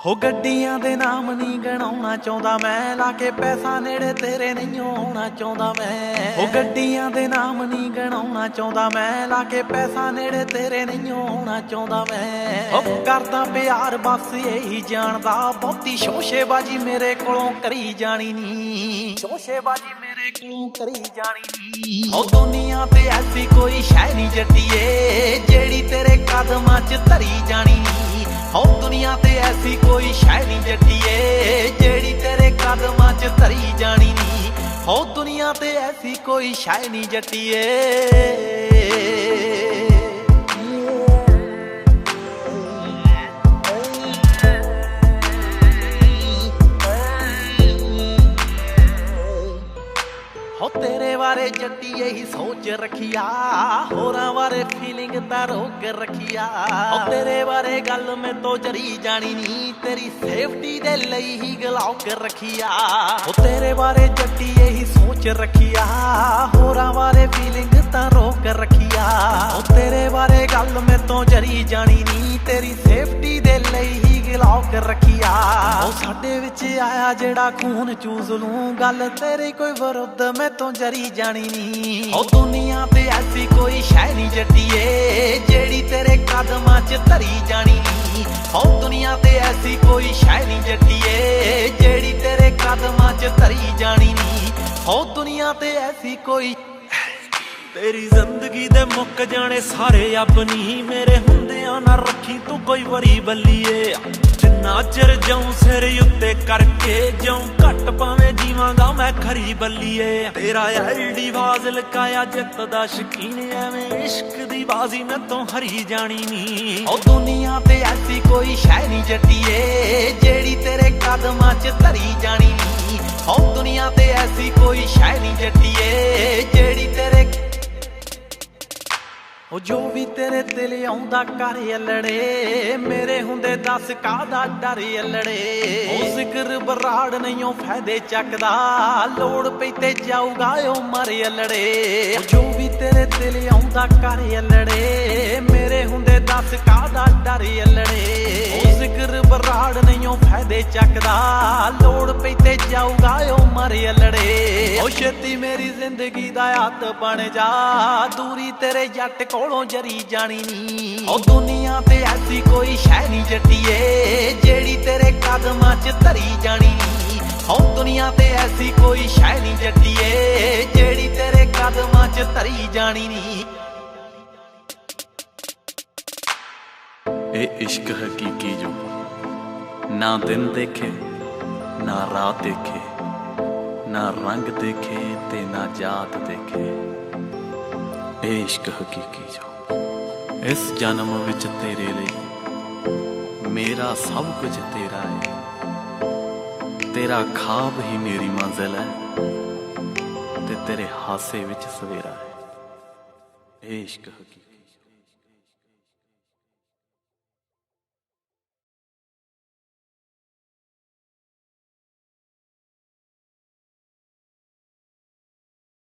ਹੋ ਗੱਡੀਆਂ ਦੇ ਨਾਮ ਨਹੀਂ ਗਣਾਉਣਾ ਚਾਹੁੰਦਾ ਮੈਂ, ਲਾ ਕੇ ਪੈਸਾ ਨੇੜੇ ਤੇਰੇ ਨਹੀਂ ਆਉਣਾ ਚਾਹੁੰਦਾ ਮੈਂ। ਹੋ ਗੱਡੀਆਂ ਦੇ ਨਾਮ ਨਹੀਂ ਗਣਾਉਣਾ ਚਾਹੁੰਦਾ ਮੈਂ, ਲਾ ਕੇ ਪੈਸਾ ਨੇੜੇ ਤੇਰੇ ਨਹੀਂ ਆਉਣਾ ਚਾਹੁੰਦਾ ਮੈਂ। ਹੋ ਕਰਦਾ ਪਿਆਰ ਬਸ ਇਹੀ ਜਾਣਦਾ, ਬਹੁਤੀ ਸ਼ੋਸ਼ੇਬਾਜੀ ਮੇਰੇ ਕੋਲੋਂ ਕਰੀ ਜਾਣੀ ਨੀ, ਸ਼ੋਸ਼ੇਬਾਜੀ ਮੇਰੇ ਕੋਲੋਂ ਕਰੀ ਜਾਣੀ ਨੀ। ਹੋ ਦੁਨੀਆ ਤੇ ਐਸੀ ਕੋਈ ਸ਼ੈ ਨਹੀਂ ਜੱਟੀਏ, ਜਿਹੜੀ ਤੇਰੇ ਕਦਮਾਂ 'ਚ ਧਰੀ ਜਾਣੀ ਨੀ। ਹੋ ਦੁਨੀਆ ਤੇ ਐਸੀ ਕੋਈ ਸ਼ੈ ਨਹੀਂ ਜੱਟੀਏ, ਜਿਹੜੀ ਤੇਰੇ ਕਦਮਾਂ 'ਚ ਧਰੀ ਜਾਣੀ ਨੀ। ਹੋ ਦੁਨੀਆ ਤੇ ਐਸੀ ਕੋਈ ਸ਼ੈ ਨਹੀਂ ਜੱਟੀਏ। ਹੋ ਤੇਰੇ ਬਾਰੇ ਜੱਟੀ ਇਹੀ ਸੋਚ ਰੱਖਿਆ, ਹੋਰਾਂ ਬਾਰੇ ਫੀਲਿੰਗ ਤਾਂ ਰੋਕ ਰੱਖਿਆ। ਹੋ ਤੇਰੇ ਬਾਰੇ ਗੱਲ ਮੈਥੋਂ ਜਰੀ ਜਾਣੀ ਨੀ, ਤੇਰੀ ਸੇਫਟੀ ਦੇ ਲਈ ਹੀ ਗਲੌਕ ਰੱਖਿਆ। ਹੋ ਤੇਰੇ ਬਾਰੇ ਜੱਟੀ ਇਹੀ ਸੋਚ ਰੱਖਿਆ, ਹੋਰਾਂ ਬਾਰੇ ਫੀਲਿੰਗ ਤਾਂ ਰੋਕ ਰੱਖਿਆ। ਹੋ ਤੇਰੇ ਬਾਰੇ ਗੱਲ ਮੈਥੋਂ ਜਰੀ ਜਾਣੀ ਨੀ, ਤੇਰੀ ਸੇਫਟੀ ਦੇ ਲਈ ਹੀ ਗਲੌਕ ਰੱਖਿਆ। ਉਹ ਸਾਡੇ ਵਿੱਚ ਆਇਆ ਜਿਹੜਾ ਖੂਨ ਚੂਸ ਲੂੰ, ਗੱਲ ਤੇਰੀ ਕੋਈ ਵਿਰੁੱਧ ਮੈਥੋਂ ਜਰੀ ਜਾਣੀ ਨੀ। ਉਹ ਦੁਨੀਆ ਤੇ ਐਸੀ ਕੋਈ ਸ਼ੈ ਨਹੀਂ ਜੱਟੀਏ, ਜਿਹੜੀ ਤੇਰੇ ਕਦਮਾਂ 'ਚ ਧਰੀ ਜਾਣੀ ਨੀ। ਉਹ ਦੁਨੀਆ ਤੇ ਐਸੀ ਕੋਈ ਸ਼ੈ ਨਹੀਂ ਜੱਟੀਏ, ਜਿਹੜੀ ਤੇਰੇ ਕਦਮਾਂ 'ਚ ਧਰੀ ਜਾਣੀ ਨੀ। ਉਹ ਦੁਨੀਆ ਤੇ ਐਸੀ ਕੋਈ। ਤੇਰੀ ਜ਼ਿੰਦਗੀ ਦੇ ਮੁੱਕ ਜਾਣੇ ਸਾਰੇ ਆਪਣੀ, ਮੇਰੇ ਹੁੰਦਿਆਂ ਨਾ ਰੱਖੀ ਤੂੰ ਕੋਈ ਵਰੀ ਬੱਲੀਏ। ਜਿੰਨਾ ਚਿਰ ਜਾਉ ਸਿਰ ਉੱਤੇ ਕਰਕੇ ਜਾਉ, ਘੱਟ ਭਾਵੇਂ ਜੀਵਾਂਗਾ ਮੈਂ ਖਰੀ ਬੱਲੀਏ। ਤੇਰਾ ਐਲਡੀ ਬਾਜ਼ ਲਕਾਇਆ ਜਿੱਤ ਦਾ ਸ਼ਕੀਨ, ਐਵੇਂ ਇਸ਼ਕ ਦੀ ਬਾਜ਼ੀ ਮੈਥੋਂ ਹਰੀ ਜਾਣੀ ਨੀ। ਉਹ ਦੁਨੀਆ ਤੇ ਐਸੀ ਕੋਈ ਸ਼ੈ ਨਹੀਂ ਜੱਟੀਏ, ਜਿਹੜੀ ਤੇਰੇ ਕਦਮਾਂ 'ਚ ਧਰੀ ਜਾਣੀ ਨੀ। ਉਹ ਦੁਨੀਆ ਤੇ ਐਸੀ ਕੋਈ ਸ਼ੈ ਨਹੀਂ ਜੱਟੀਏ, ਜਿਹੜੀ ਤੇਰੇ। ਉਹ ਜੋ ਵੀ ਤੇਰੇ ਦਿਲ ਆਉਂਦਾ ਕਰ ਅਲੜੇ, ਮੇਰੇ ਹੁੰਦੇ ਦੱਸ ਕਾਹਦਾ ਡਰ ਅਲੜੇ। ਉਹ ਜ਼ਿਕਰ ਬਰਾੜ ਨਹੀਂ ਉਹ ਫਾਇਦੇ ਚੱਕਦਾ, ਲੋੜ ਪਈ ਤੇ ਜਾਊਗਾ ਉਹ ਮਰ ਅਲੜੇ। ਜੋ ਵੀ ਤੇਰੇ ਦਿਲ ਆਉਂਦਾ ਕਰ ਅਲੜੇ, ਮੇਰੇ ਹੁੰਦੇ ਦੱਸ ਕਾਹਦਾ ਡਰ ਅਲੜੇ। ਉਹ ਜ਼ਿਕਰ ਬਰਾੜ ਨਹੀਂ ਉਹ ਫਾਇਦੇ ਚੱਕਦਾ, ਲੋੜ ਪਈ ਤੇ ਜਾਊਗਾ ਉਹ ਮਰ ਅਲੜੇ। ਉਹ ਛੇਤੀ ਮੇਰੀ ਜ਼ਿੰਦਗੀ ਦਾ ਹੱਥ ਬਣ ਜਾ, ਦੂਰੀ ਤੇਰੇ ਜੱਟ ਕੋਲੋਂ ਜਰੀ ਜਾਣੀ ਨੀ। ਉਹ ਦੁਨੀਆ ਤੇ ਐਸੀ ਕੋਈ ਸ਼ੈ ਨਹੀਂ ਜੱਟੀਏ, ਜਿਹੜੀ ਤੇਰੇ ਕਦਮਾਂ 'ਚ ਧਰੀ ਜਾਣੀ ਨੀ। ਉਹ ਦੁਨੀਆ ਤੇ ਐਸੀ ਕੋਈ ਸ਼ੈ ਨਹੀਂ ਜੱਟੀਏ, ਜਿਹੜੀ ਤੇਰੇ ਕਦਮਾਂ 'ਚ ਧਰੀ ਜਾਣੀ ਨੀ। ਇਹ ਇਸ਼ਕ ਹਕੀਕੀ ਜੋ ਨਾ ਦਿਨ ਦੇਖੇ ਨਾ ਰਾਤ ਦੇਖੇ, ਨਾ ਰੰਗ ਦੇਖੇ ਤੇ ਨਾ ਜਾਤ ਦੇਖੇ। ਇਹ ਇਸ਼ਕ ਹਕੀਕੀ ਜੋ ਇਸ ਜਨਮ ਵਿੱਚ ਤੇਰੇ ਲਈ, ਮੇਰਾ ਸਭ ਕੁਝ ਤੇਰਾ ਹੈ। ਤੇਰਾ ਖਾਬ ਹੀ ਮੇਰੀ ਮੰਜ਼ਿਲ ਹੈ, ਤੇ ਤੇਰੇ ਹਾਸੇ ਵਿੱਚ ਸਵੇਰਾ ਹੈ। ਇਹ ਇਸ਼ਕ ਹਕੀਕੀ।